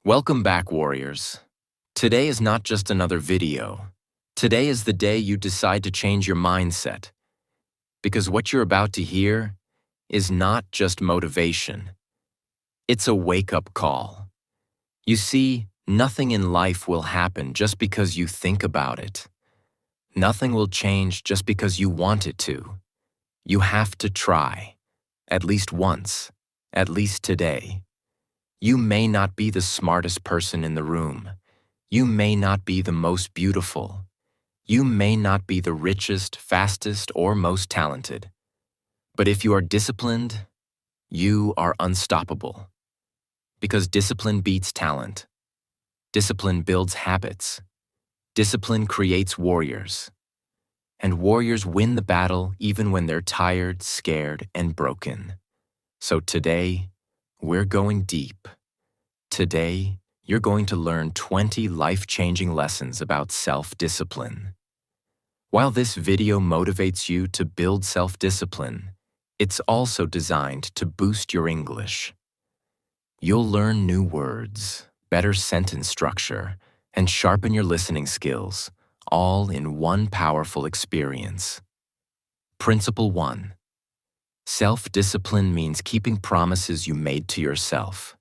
Welcome back, warriors. Today is not just another video. Today is the day you decide to change your mindset. Because what you're about to hear is not just motivation. It's a wake-up call. You see, nothing in life will happen just because you think about it. Nothing will change just because you want it to. You have to try. At least once. At least today. You may not be the smartest person in the room. You may not be the most beautiful. You may not be the richest, fastest, or most talented. But if you are disciplined, you are unstoppable. Because discipline beats talent. Discipline builds habits. Discipline creates warriors. And warriors win the battle even when they're tired, scared, and broken. So today, we're going deep. Today, you're going to learn 20 life-changing lessons about self-discipline. While this video motivates you to build self-discipline, it's also designed to boost your English. You'll learn new words, better sentence structure, and sharpen your listening skills, all in one powerful experience. Principle 1. Self-discipline means keeping promises you made to yourself.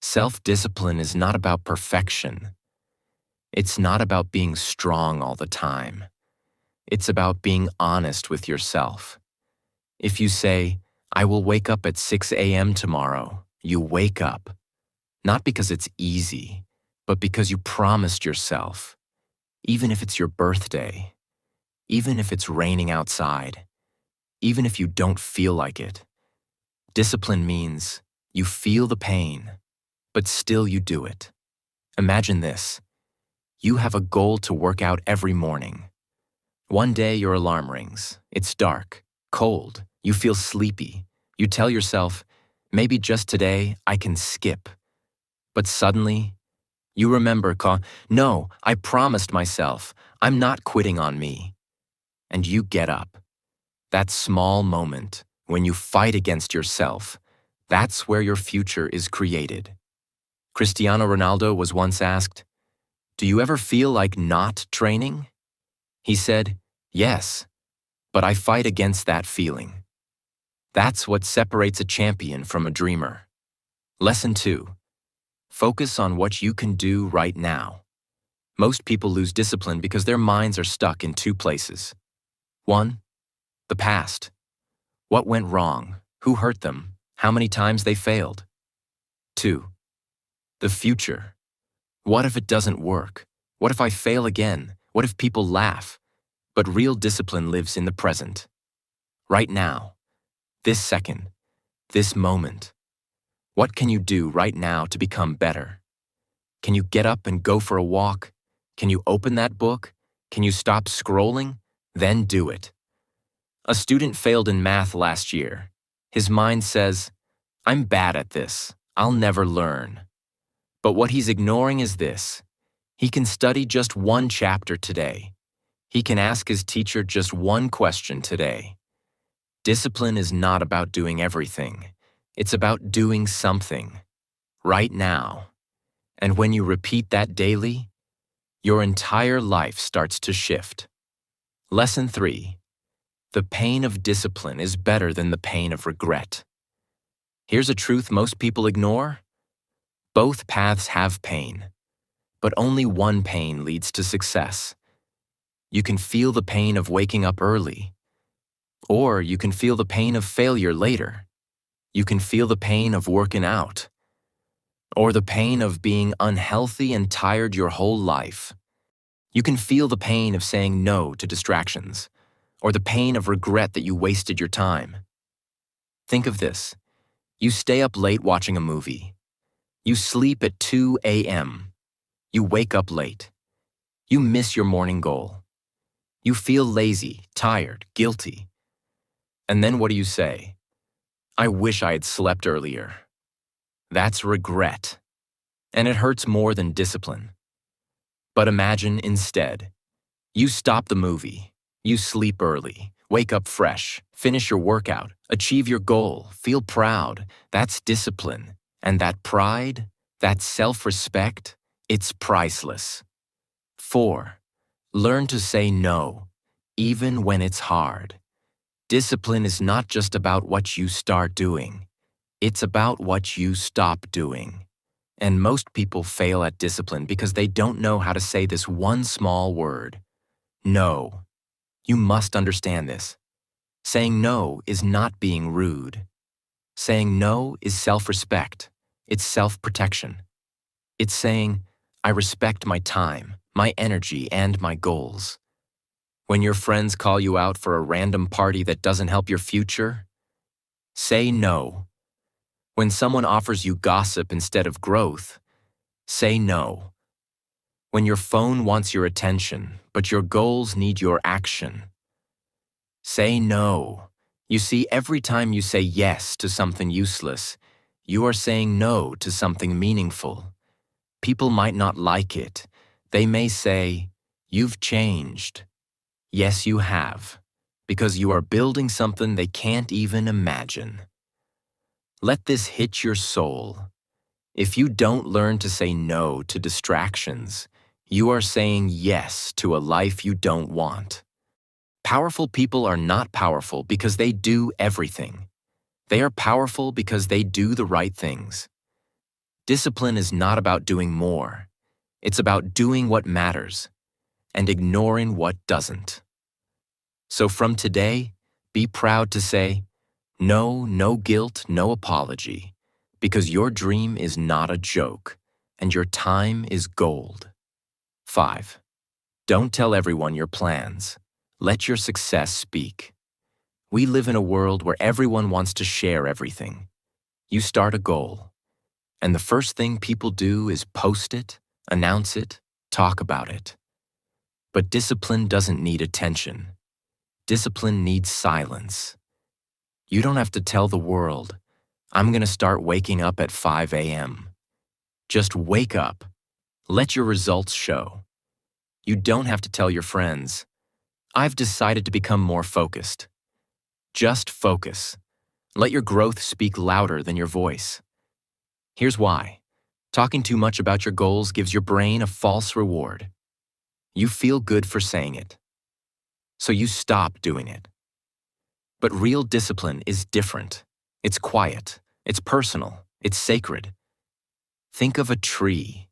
Self-discipline is not about perfection. It's not about being strong all the time. It's about being honest with yourself. If you say, "I will wake up at 6 a.m. tomorrow," you wake up. Not because it's easy, but because you promised yourself. Even if it's your birthday, even if it's raining outside, even if you don't feel like it. Discipline means you feel the pain, but still you do it. Imagine this. You have a goal to work out every morning. One day your alarm rings. It's dark, cold, you feel sleepy. You tell yourself, maybe just today I can skip. But suddenly, you remember, no, I promised myself, I'm not quitting on me. And you get up. That small moment, when you fight against yourself, that's where your future is created. Cristiano Ronaldo was once asked, "Do you ever feel like not training?" He said, "Yes, but I fight against that feeling." That's what separates a champion from a dreamer. Lesson 2. Focus on what you can do right now. Most people lose discipline because their minds are stuck in two places. 1. The past. What went wrong? Who hurt them? How many times they failed? 2. The future. What if it doesn't work? What if I fail again? What if people laugh? But real discipline lives in the present. Right now. This second. This moment. What can you do right now to become better? Can you get up and go for a walk? Can you open that book? Can you stop scrolling? Then do it. A student failed in math last year. His mind says, "I'm bad at this. I'll never learn." But what he's ignoring is this. He can study just one chapter today. He can ask his teacher just one question today. Discipline is not about doing everything. It's about doing something, right now. And when you repeat that daily, your entire life starts to shift. Lesson 3. The pain of discipline is better than the pain of regret. Here's a truth most people ignore. Both paths have pain, but only one pain leads to success. You can feel the pain of waking up early, or you can feel the pain of failure later. You can feel the pain of working out, or the pain of being unhealthy and tired your whole life. You can feel the pain of saying no to distractions, or the pain of regret that you wasted your time. Think of this. You stay up late watching a movie. You sleep at 2 a.m. You wake up late. You miss your morning goal. You feel lazy, tired, guilty. And then what do you say? "I wish I had slept earlier." That's regret. And it hurts more than discipline. But imagine instead, you stop the movie, you sleep early, wake up fresh, finish your workout, achieve your goal, feel proud. That's discipline. And that pride, That self-respect, it's priceless. 4. Learn to say no, even when it's hard. Discipline is not just about what you start doing. It's about what you stop doing. And most people fail at discipline because they don't know how to say this one small word. No. You must understand this. Saying no is not being rude. Saying no is self-respect. It's self-protection. It's saying, I respect my time, my energy, and my goals. When your friends call you out for a random party that doesn't help your future, say no. When someone offers you gossip instead of growth, say no. When your phone wants your attention, but your goals need your action, say no. You see, every time you say yes to something useless, you are saying no to something meaningful. People might not like it. They may say, "You've changed." Yes, you have, because you are building something they can't even imagine. Let this hit your soul. If you don't learn to say no to distractions, you are saying yes to a life you don't want. Powerful people are not powerful because they do everything. They are powerful because they do the right things. Discipline is not about doing more. It's about doing what matters and ignoring what doesn't. So from today, be proud to say, no, no guilt, no apology, because your dream is not a joke and your time is gold. 5. Don't tell everyone your plans. Let your success speak. We live in a world where everyone wants to share everything. You start a goal, and the first thing people do is post it, announce it, talk about it. But discipline doesn't need attention. Discipline needs silence. You don't have to tell the world, I'm going to start waking up at 5 a.m. Just wake up. Let your results show. You don't have to tell your friends, I've decided to become more focused. Just focus. Let your growth speak louder than your voice. Here's why. Talking too much about your goals gives your brain a false reward. You feel good for saying it, so you stop doing it. But real discipline is different. It's quiet, it's personal, it's sacred. Think of a tree.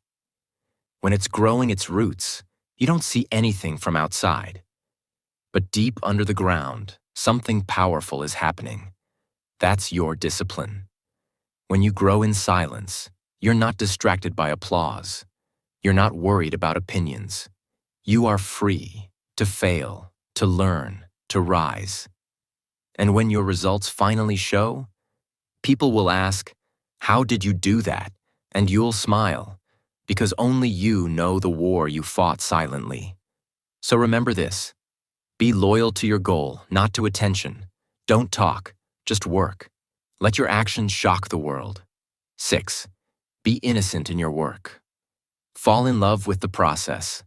When it's growing its roots, you don't see anything from outside. But deep under the ground, something powerful is happening. That's your discipline. When you grow in silence, you're not distracted by applause. You're not worried about opinions. You are free to fail, to learn, to rise. And when your results finally show, people will ask, how did you do that? And you'll smile, because only you know the war you fought silently. So remember this. Be loyal to your goal, not to attention. Don't talk, just work. Let your actions shock the world. 6. Be innocent in your work. Fall in love with the process.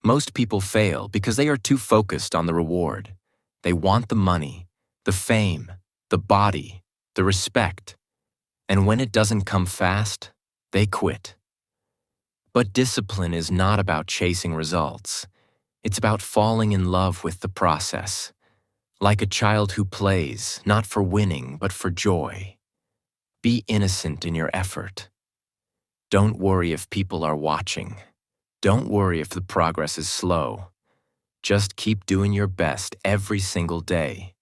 Most people fail because they are too focused on the reward. They want the money, the fame, the body, the respect. And when it doesn't come fast, they quit. But discipline is not about chasing results. It's about falling in love with the process. Like a child who plays, not for winning, but for joy. Be innocent in your effort. Don't worry if people are watching. Don't worry if the progress is slow. Just keep doing your best every single day.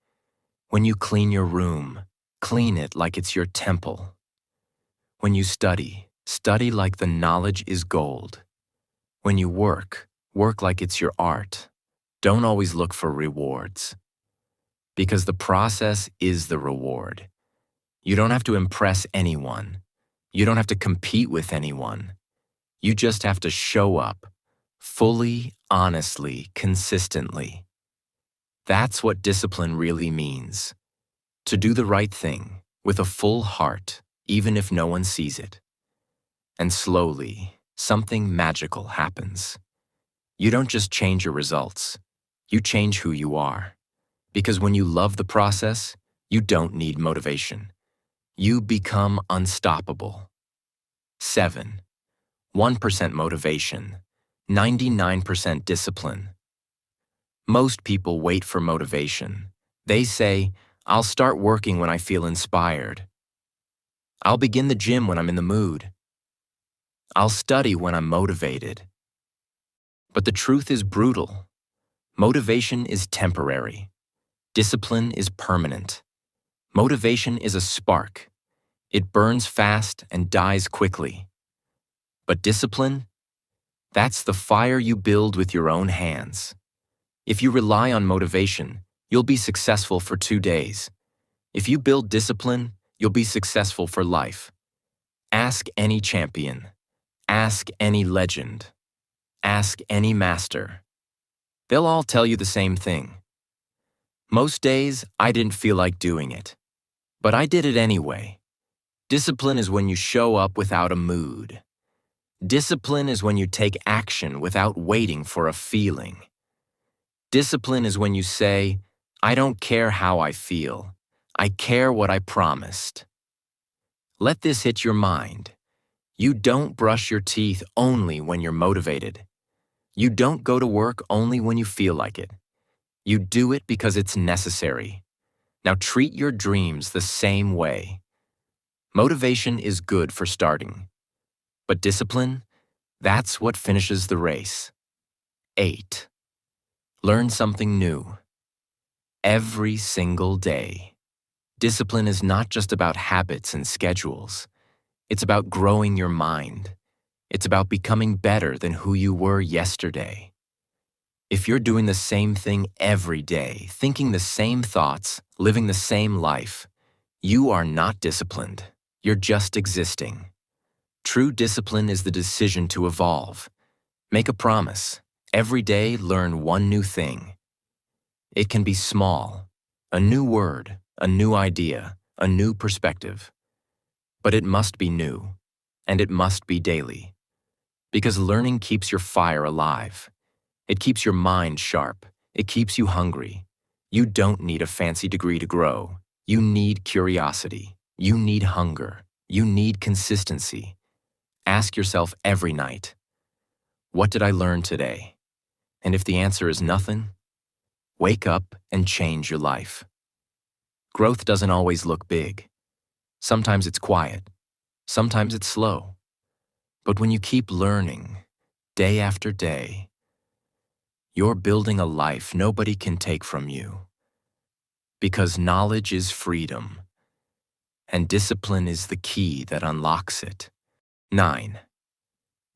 When you clean your room, clean it like it's your temple. When you study, study like the knowledge is gold. When you work, work like it's your art. Don't always look for rewards. Because the process is the reward. You don't have to impress anyone. You don't have to compete with anyone. You just have to show up, fully, honestly, consistently. That's what discipline really means. To do the right thing, with a full heart, even if no one sees it. And slowly, something magical happens. You don't just change your results, you change who you are. Because when you love the process, you don't need motivation. You become unstoppable. 7. 1% motivation, 99% discipline. Most people wait for motivation. They say, I'll start working when I feel inspired. I'll begin the gym when I'm in the mood. I'll study when I'm motivated. But the truth is brutal. Motivation is temporary. Discipline is permanent. Motivation is a spark. It burns fast and dies quickly. But discipline? That's the fire you build with your own hands. If you rely on motivation, you'll be successful for 2 days. If you build discipline, you'll be successful for life. Ask any champion. Ask any legend. Ask any master. They'll all tell you the same thing. Most days, I didn't feel like doing it. But I did it anyway. Discipline is when you show up without a mood. Discipline is when you take action without waiting for a feeling. Discipline is when you say, I don't care how I feel. I care what I promised. Let this hit your mind. You don't brush your teeth only when you're motivated. You don't go to work only when you feel like it. You do it because it's necessary. Now treat your dreams the same way. Motivation is good for starting. But discipline, that's what finishes the race. 8. Learn something new. Every single day. Discipline is not just about habits and schedules. It's about growing your mind. It's about becoming better than who you were yesterday. If you're doing the same thing every day, thinking the same thoughts, living the same life, you are not disciplined. You're just existing. True discipline is the decision to evolve. Make a promise. Every day, learn one new thing. It can be small, a new word, a new idea, a new perspective. But it must be new, and it must be daily. Because learning keeps your fire alive. It keeps your mind sharp. It keeps you hungry. You don't need a fancy degree to grow. You need curiosity. You need hunger. You need consistency. Ask yourself every night, what did I learn today? And if the answer is nothing, wake up and change your life. Growth doesn't always look big. Sometimes it's quiet. Sometimes it's slow. But when you keep learning, day after day, you're building a life nobody can take from you. Because knowledge is freedom, and discipline is the key that unlocks it. 9.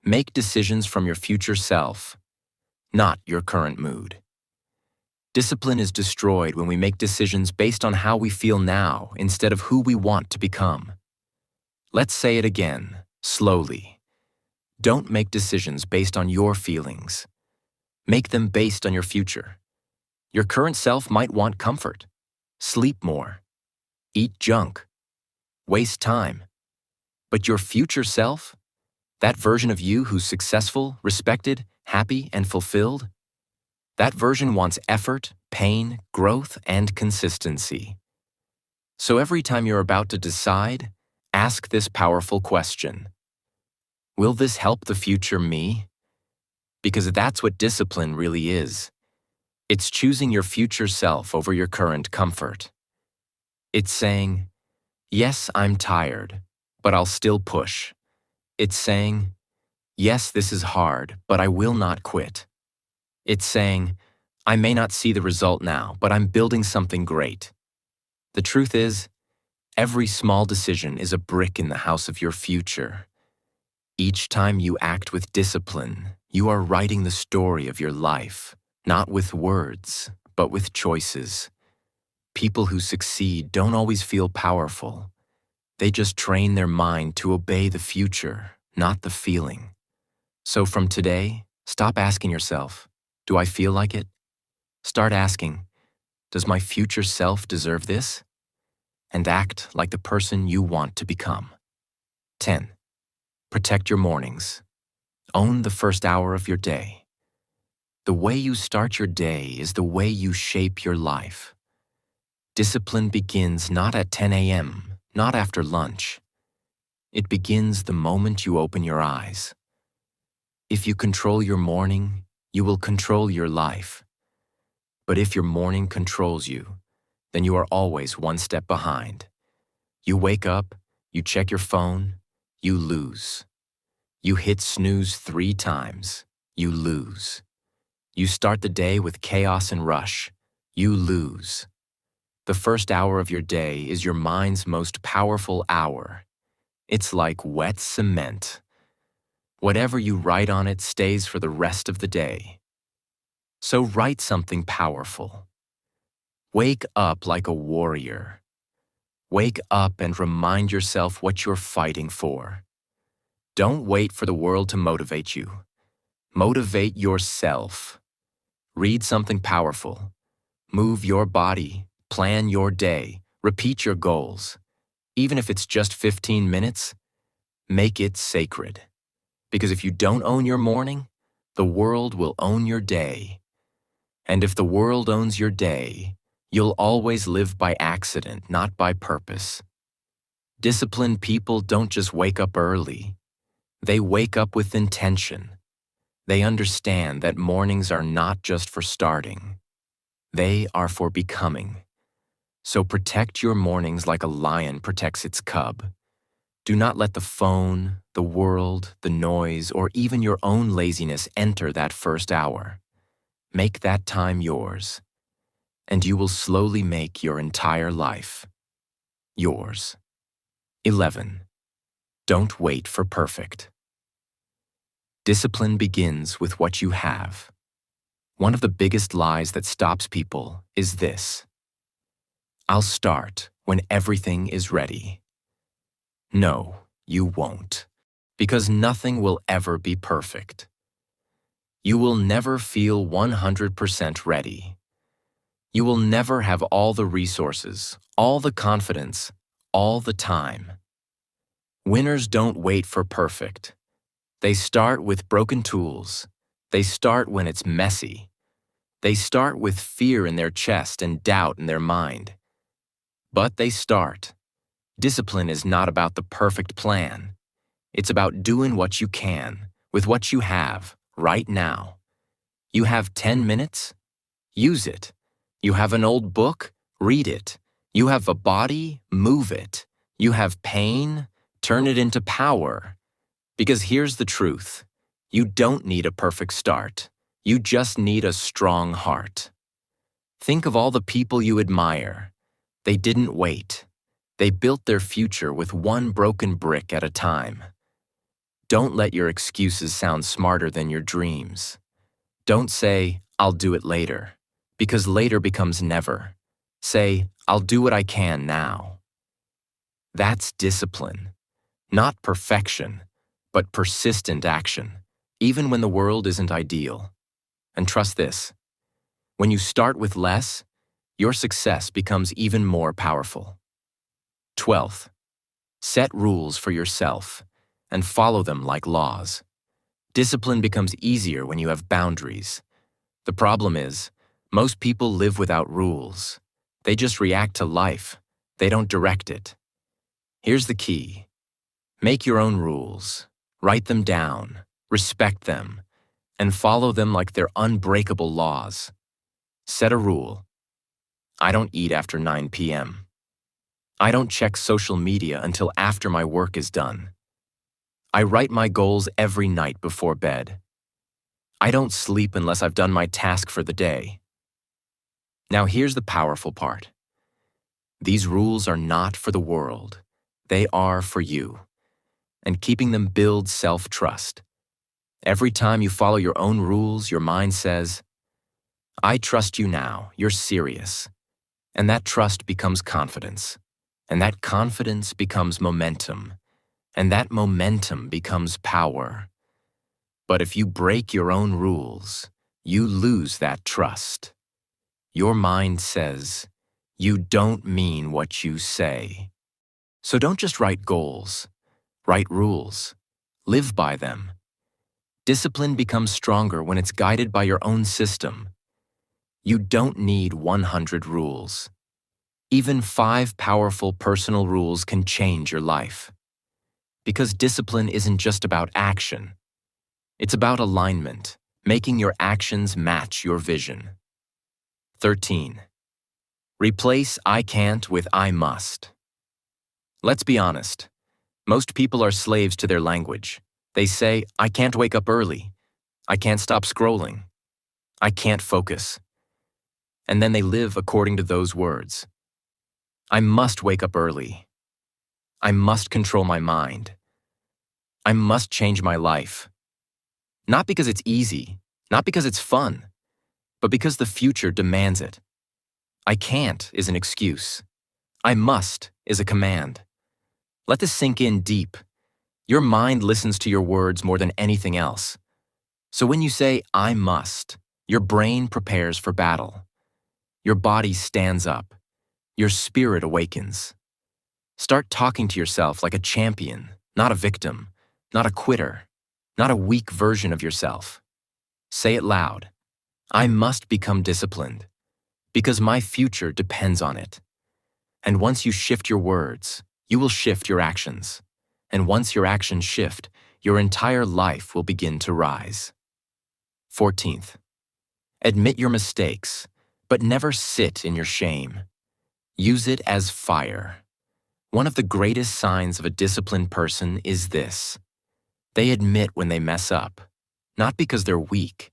Make decisions from your future self, not your current mood. Discipline is destroyed when we make decisions based on how we feel now instead of who we want to become. Let's say it again, slowly. Don't make decisions based on your feelings. Make them based on your future. Your current self might want comfort, sleep more, eat junk, waste time. But your future self, that version of you who's successful, respected, happy, and fulfilled, that version wants effort, pain, growth, and consistency. So every time you're about to decide, ask this powerful question. Will this help the future me? Because that's what discipline really is. It's choosing your future self over your current comfort. It's saying, yes, I'm tired, but I'll still push. It's saying, yes, this is hard, but I will not quit. It's saying, I may not see the result now, but I'm building something great. The truth is, every small decision is a brick in the house of your future. Each time you act with discipline, you are writing the story of your life, not with words, but with choices. People who succeed don't always feel powerful. They just train their mind to obey the future, not the feeling. So from today, stop asking yourself, do I feel like it? Start asking, does my future self deserve this? And act like the person you want to become. 10. Protect your mornings. Own the first hour of your day. The way you start your day is the way you shape your life. Discipline begins not at 10 a.m., not after lunch. It begins the moment you open your eyes. If you control your morning, you will control your life. But if your morning controls you, then you are always one step behind. You wake up, you check your phone, you lose. You hit snooze 3 times, you lose. You start the day with chaos and rush, you lose. The first hour of your day is your mind's most powerful hour. It's like wet cement. Whatever you write on it stays for the rest of the day. So write something powerful. Wake up like a warrior. Wake up and remind yourself what you're fighting for. Don't wait for the world to motivate you. Motivate yourself. Read something powerful. Move your body. Plan your day. Repeat your goals. Even if it's just 15 minutes, make it sacred. Because if you don't own your morning, the world will own your day. And if the world owns your day, you'll always live by accident, not by purpose. Disciplined people don't just wake up early. They wake up with intention. They understand that mornings are not just for starting. They are for becoming. So protect your mornings like a lion protects its cub. Do not let the phone, the world, the noise, or even your own laziness enter that first hour. Make that time yours, and you will slowly make your entire life yours. 11. Don't wait for perfect. Discipline begins with what you have. One of the biggest lies that stops people is this: I'll start when everything is ready. No, you won't, because nothing will ever be perfect. You will never feel 100% ready. You will never have all the resources, all the confidence, all the time. Winners don't wait for perfect. They start with broken tools. They start when it's messy. They start with fear in their chest and doubt in their mind. But they start. Discipline is not about the perfect plan. It's about doing what you can, with what you have, right now. You have 10 minutes? Use it. You have an old book? Read it. You have a body? Move it. You have pain? Turn it into power. Because here's the truth. You don't need a perfect start. You just need a strong heart. Think of all the people you admire. They didn't wait. They built their future with one broken brick at a time. Don't let your excuses sound smarter than your dreams. Don't say, I'll do it later, because later becomes never. Say, I'll do what I can now. That's discipline. Not perfection, but persistent action, even when the world isn't ideal. And trust this, when you start with less, your success becomes even more powerful. 12th, set rules for yourself and follow them like laws. Discipline becomes easier when you have boundaries. The problem is, most people live without rules. They just react to life. They don't direct it. Here's the key. Make your own rules. Write them down. Respect them. And follow them like they're unbreakable laws. Set a rule. I don't eat after 9 p.m. I don't check social media until after my work is done. I write my goals every night before bed. I don't sleep unless I've done my task for the day. Now here's the powerful part. These rules are not for the world. They are for you. And keeping them builds self-trust. Every time you follow your own rules, your mind says, I trust you now, you're serious. And that trust becomes confidence. And that confidence becomes momentum. And that momentum becomes power. But if you break your own rules, you lose that trust. Your mind says, you don't mean what you say. So don't just write goals. Write rules. Live by them. Discipline becomes stronger when it's guided by your own system. You don't need 100 rules. Even 5 powerful personal rules can change your life. Because discipline isn't just about action. It's about alignment, making your actions match your vision. 13. Replace I can't with I must. Let's be honest. Most people are slaves to their language. They say, I can't wake up early. I can't stop scrolling. I can't focus. And then they live according to those words. I must wake up early. I must control my mind. I must change my life. Not because it's easy, not because it's fun, but because the future demands it. I can't is an excuse. I must is a command. Let this sink in deep. Your mind listens to your words more than anything else. So when you say, I must, your brain prepares for battle. Your body stands up. Your spirit awakens. Start talking to yourself like a champion, not a victim, not a quitter, not a weak version of yourself. Say it loud. I must become disciplined because my future depends on it. And once you shift your words, you will shift your actions. And once your actions shift, your entire life will begin to rise. 14th, admit your mistakes, but never sit in your shame. Use it as fire. One of the greatest signs of a disciplined person is this. They admit when they mess up, not because they're weak,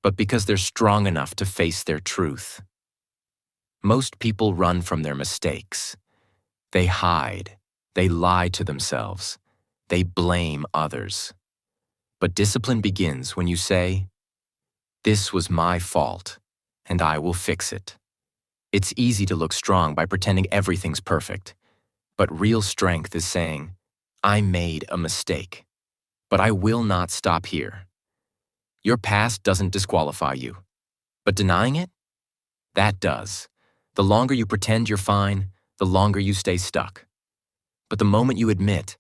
but because they're strong enough to face their truth. Most people run from their mistakes. They hide. They lie to themselves. They blame others. But discipline begins when you say, this was my fault, and I will fix it. It's easy to look strong by pretending everything's perfect. But real strength is saying, I made a mistake, but I will not stop here. Your past doesn't disqualify you, but denying it? That does. The longer you pretend you're fine, the longer you stay stuck. But the moment you admit,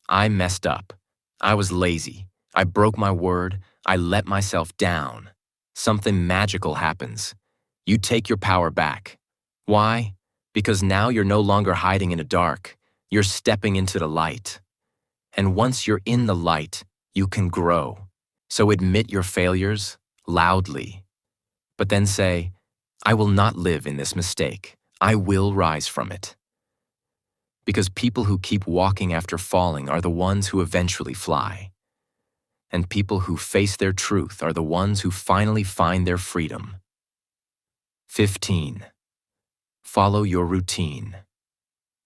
I messed up, I was lazy, I broke my word, I let myself down, something magical happens. You take your power back. Why? Because now you're no longer hiding in the dark, you're stepping into the light. And once you're in the light, you can grow. So admit your failures loudly. But then say, I will not live in this mistake. I will rise from it. Because people who keep walking after falling are the ones who eventually fly. And people who face their truth are the ones who finally find their freedom. 15. Follow your routine.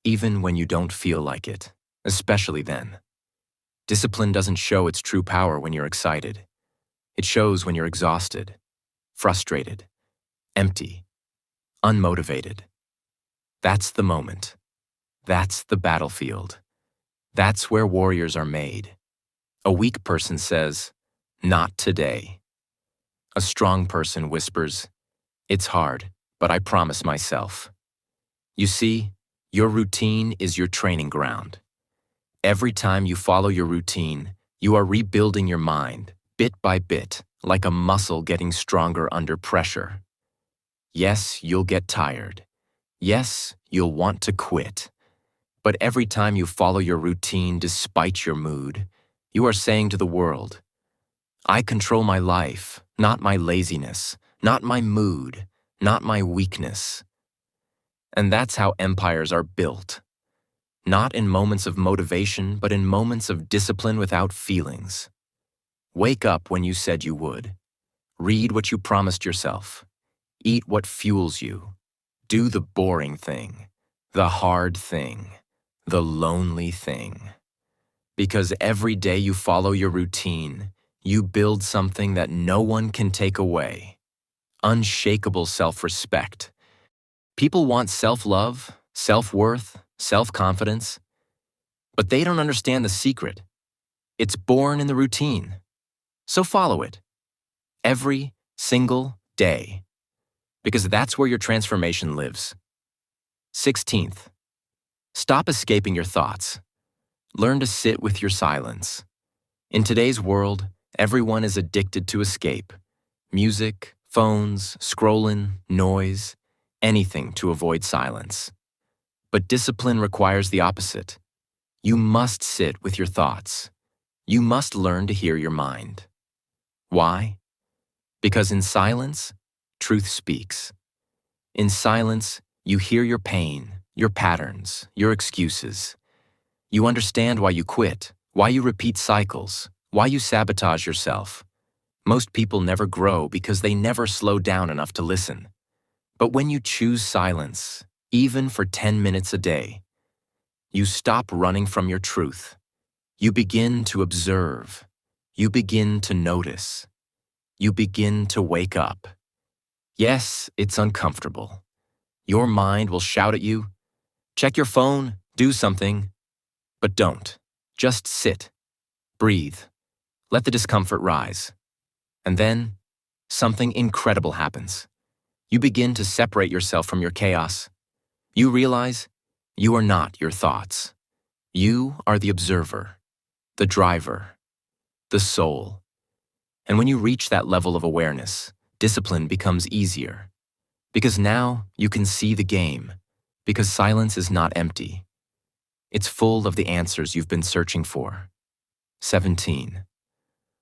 Even when you don't feel like it, especially then. Discipline doesn't show its true power when you're excited. It shows when you're exhausted, frustrated, empty, unmotivated. That's the moment. That's the battlefield. That's where warriors are made. A weak person says, not today. A strong person whispers, it's hard, but I promise myself. You see, your routine is your training ground. Every time you follow your routine, you are rebuilding your mind, bit by bit, like a muscle getting stronger under pressure. Yes, you'll get tired. Yes, you'll want to quit. But every time you follow your routine despite your mood, you are saying to the world, I control my life, not my laziness, not my mood, not my weakness. And that's how empires are built. Not in moments of motivation, but in moments of discipline without feelings. Wake up when you said you would. Read what you promised yourself. Eat what fuels you. Do the boring thing, the hard thing, the lonely thing. Because every day you follow your routine, you build something that no one can take away. Unshakable self-respect. People want self-love, self-worth, self-confidence, but they don't understand the secret. It's born in the routine. So follow it. Every single day. Because that's where your transformation lives. 16th, stop escaping your thoughts. Learn to sit with your silence. In today's world, everyone is addicted to escape. Music, phones, scrolling, noise, anything to avoid silence. But discipline requires the opposite. You must sit with your thoughts. You must learn to hear your mind. Why? Because in silence, truth speaks. In silence, you hear your pain, your patterns, your excuses. You understand why you quit, why you repeat cycles, why you sabotage yourself. Most people never grow because they never slow down enough to listen. But when you choose silence, even for 10 minutes a day, you stop running from your truth. You begin to observe. You begin to notice. You begin to wake up. Yes, it's uncomfortable. Your mind will shout at you, check your phone, do something. But don't. Just sit. Breathe. Let the discomfort rise. And then, something incredible happens. You begin to separate yourself from your chaos. You realize you are not your thoughts. You are the observer, the driver, the soul. And when you reach that level of awareness, discipline becomes easier. Because now you can see the game. Because silence is not empty. It's full of the answers you've been searching for. 17.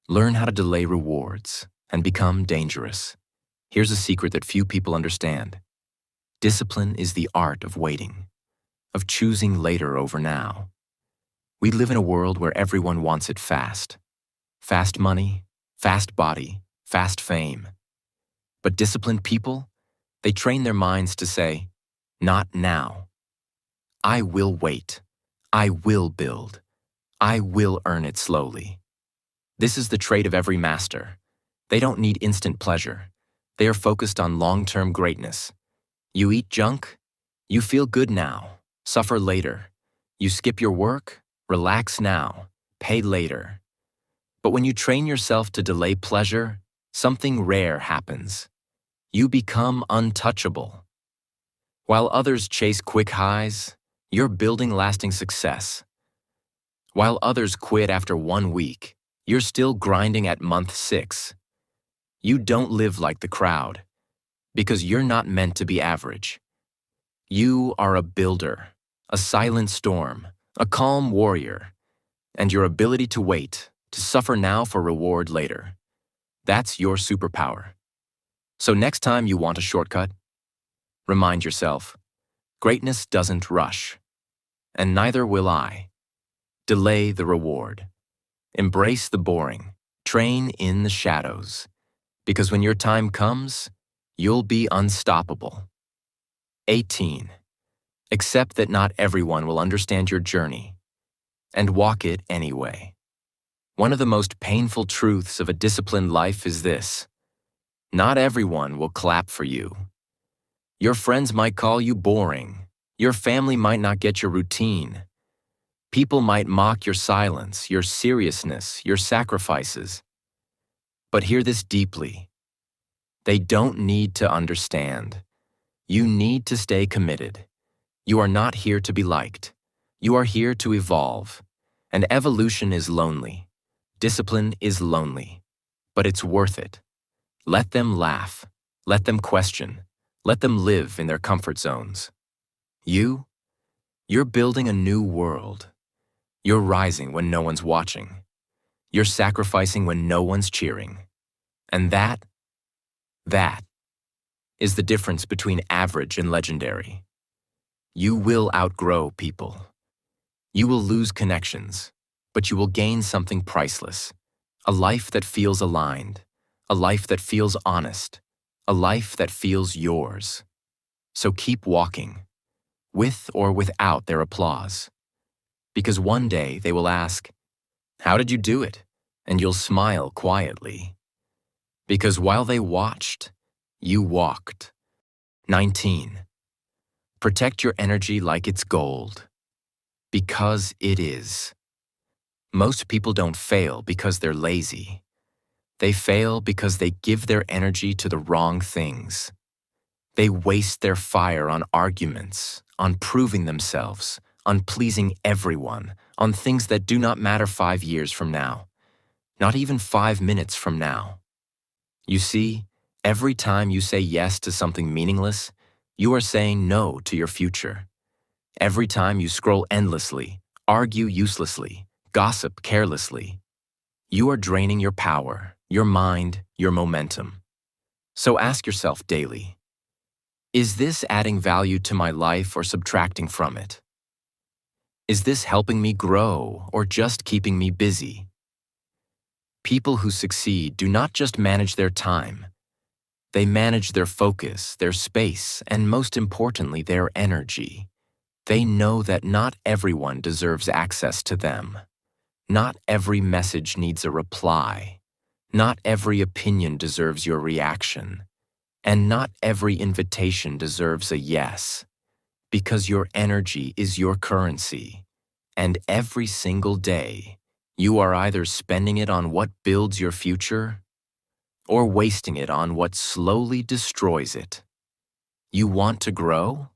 Learn how to delay rewards and become dangerous. Here's a secret that few people understand. Discipline is the art of waiting, of choosing later over now. We live in a world where everyone wants it fast. Fast money, fast body, fast fame. But disciplined people, they train their minds to say, not now. I will wait. I will build. I will earn it slowly. This is the trait of every master. They don't need instant pleasure. They are focused on long-term greatness. You eat junk? You feel good now. Suffer later. You skip your work? Relax now. Pay later. But when you train yourself to delay pleasure, something rare happens. You become untouchable. While others chase quick highs, you're building lasting success. While others quit after 1 week, you're still grinding at month 6. You don't live like the crowd, because you're not meant to be average. You are a builder, a silent storm, a calm warrior, and your ability to wait, to suffer now for reward later. That's your superpower. So next time you want a shortcut, remind yourself, greatness doesn't rush, and neither will I. Delay the reward. Embrace the boring. Train in the shadows. Because when your time comes, you'll be unstoppable. 18. Accept that not everyone will understand your journey, and walk it anyway. One of the most painful truths of a disciplined life is this: not everyone will clap for you. Your friends might call you boring. Your family might not get your routine. People might mock your silence, your seriousness, your sacrifices. But hear this deeply. They don't need to understand. You need to stay committed. You are not here to be liked. You are here to evolve. And evolution is lonely. Discipline is lonely. But it's worth it. Let them laugh. Let them question. Let them live in their comfort zones. You're building a new world. You're rising when no one's watching. You're sacrificing when no one's cheering. And that is the difference between average and legendary. You will outgrow people. You will lose connections, but you will gain something priceless. A life that feels aligned. A life that feels honest. A life that feels yours. So keep walking, with or without their applause. Because one day they will ask, "How did you do it?" And you'll smile quietly. Because while they watched, you walked. 19. Protect your energy like it's gold. Because it is. Most people don't fail because they're lazy. They fail because they give their energy to the wrong things. They waste their fire on arguments, on proving themselves, on pleasing everyone, on things that do not matter 5 years from now, not even 5 minutes from now. You see, every time you say yes to something meaningless, you are saying no to your future. Every time you scroll endlessly, argue uselessly, gossip carelessly. You are draining your power, your mind, your momentum. So ask yourself daily, is this adding value to my life or subtracting from it? Is this helping me grow or just keeping me busy? People who succeed do not just manage their time. They manage their focus, their space, and most importantly, their energy. They know that not everyone deserves access to them. Not every message needs a reply. Not every opinion deserves your reaction. And not every invitation deserves a yes. Because your energy is your currency. And every single day, you are either spending it on what builds your future or wasting it on what slowly destroys it. You want to grow?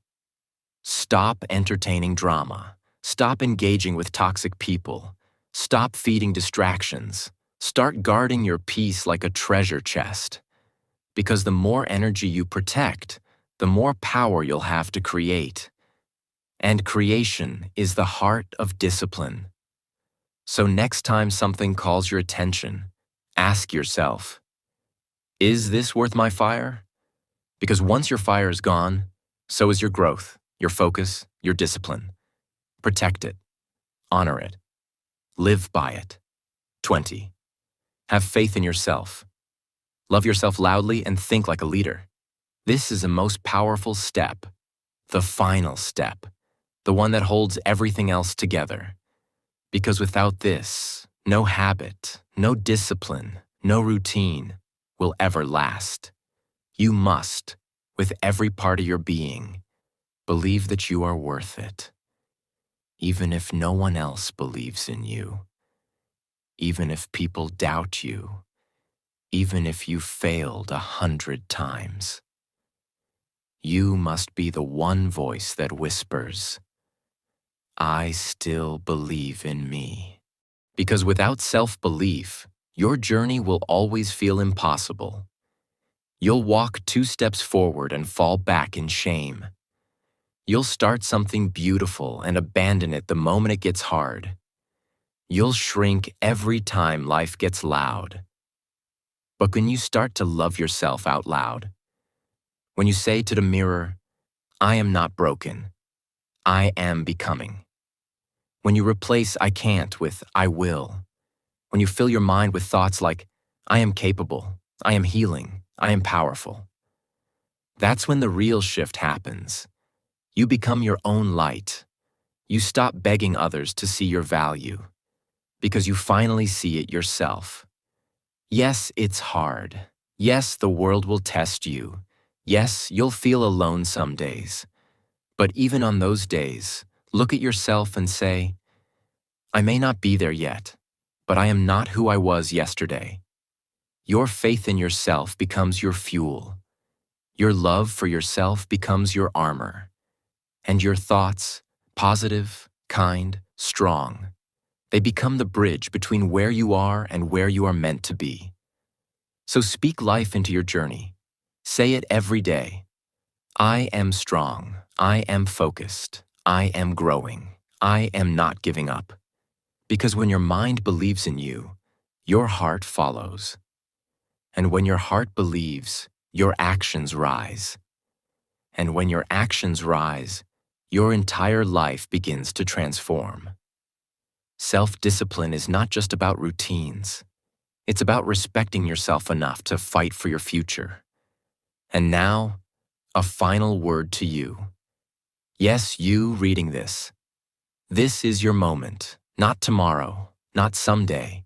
Stop entertaining drama. Stop engaging with toxic people. Stop feeding distractions. Start guarding your peace like a treasure chest. Because the more energy you protect, the more power you'll have to create. And creation is the heart of discipline. So next time something calls your attention, ask yourself, is this worth my fire? Because once your fire is gone, so is your growth, your focus, your discipline. Protect it. Honor it. Live by it. 20. Have faith in yourself. Love yourself loudly and think like a leader. This is the most powerful step, the final step, the one that holds everything else together. Because without this, no habit, no discipline, no routine will ever last. You must, with every part of your being, believe that you are worth it. Even if no one else believes in you. Even if people doubt you. Even if you failed 100 times. You must be the one voice that whispers, I still believe in me. Because without self-belief, your journey will always feel impossible. You'll walk 2 steps forward and fall back in shame. You'll start something beautiful and abandon it the moment it gets hard. You'll shrink every time life gets loud. But when you start to love yourself out loud, when you say to the mirror, I am not broken, I am becoming. When you replace I can't with I will. When you fill your mind with thoughts like, I am capable, I am healing, I am powerful. That's when the real shift happens. You become your own light. You stop begging others to see your value, because you finally see it yourself. Yes, it's hard. Yes, the world will test you. Yes, you'll feel alone some days. But even on those days, look at yourself and say, I may not be there yet, but I am not who I was yesterday. Your faith in yourself becomes your fuel. Your love for yourself becomes your armor. And your thoughts, positive, kind, strong, they become the bridge between where you are and where you are meant to be. So speak life into your journey. Say it every day. I am strong. I am focused. I am growing. I am not giving up. Because when your mind believes in you, your heart follows. And when your heart believes, your actions rise. And when your actions rise, your entire life begins to transform. Self-discipline is not just about routines. It's about respecting yourself enough to fight for your future. And now, a final word to you. Yes, you reading this. This is your moment, not tomorrow, not someday.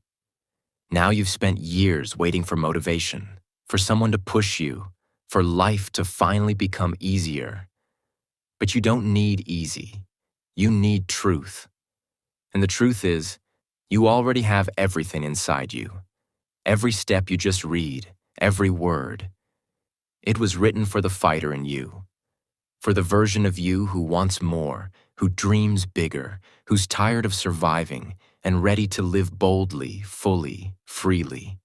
Now you've spent years waiting for motivation, for someone to push you, for life to finally become easier. But you don't need easy. You need truth. And the truth is, you already have everything inside you. Every step you just read, every word. It was written for the fighter in you. For the version of you who wants more, who dreams bigger, who's tired of surviving and ready to live boldly, fully, freely.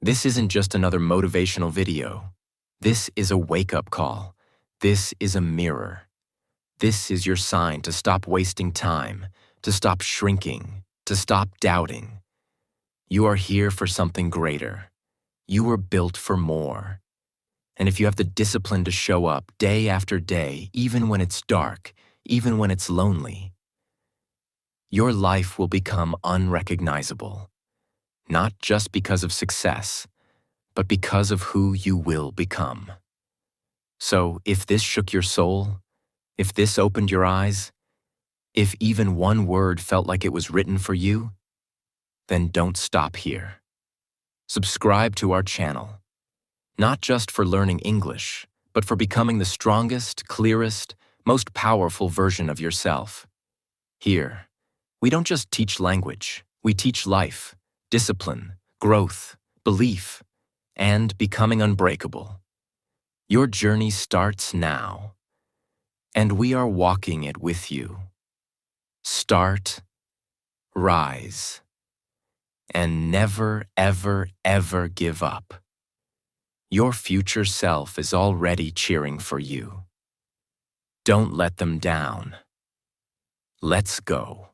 This isn't just another motivational video. This is a wake-up call. This is a mirror. This is your sign to stop wasting time, to stop shrinking, to stop doubting. You are here for something greater. You were built for more. And if you have the discipline to show up day after day, even when it's dark, even when it's lonely, your life will become unrecognizable, not just because of success, but because of who you will become. So if this shook your soul, if this opened your eyes, if even one word felt like it was written for you, then don't stop here. Subscribe to our channel, not just for learning English, but for becoming the strongest, clearest, most powerful version of yourself. Here, we don't just teach language, we teach life, discipline, growth, belief, and becoming unbreakable. Your journey starts now, and we are walking it with you. Start, rise, and never, ever, ever give up. Your future self is already cheering for you. Don't let them down. Let's go.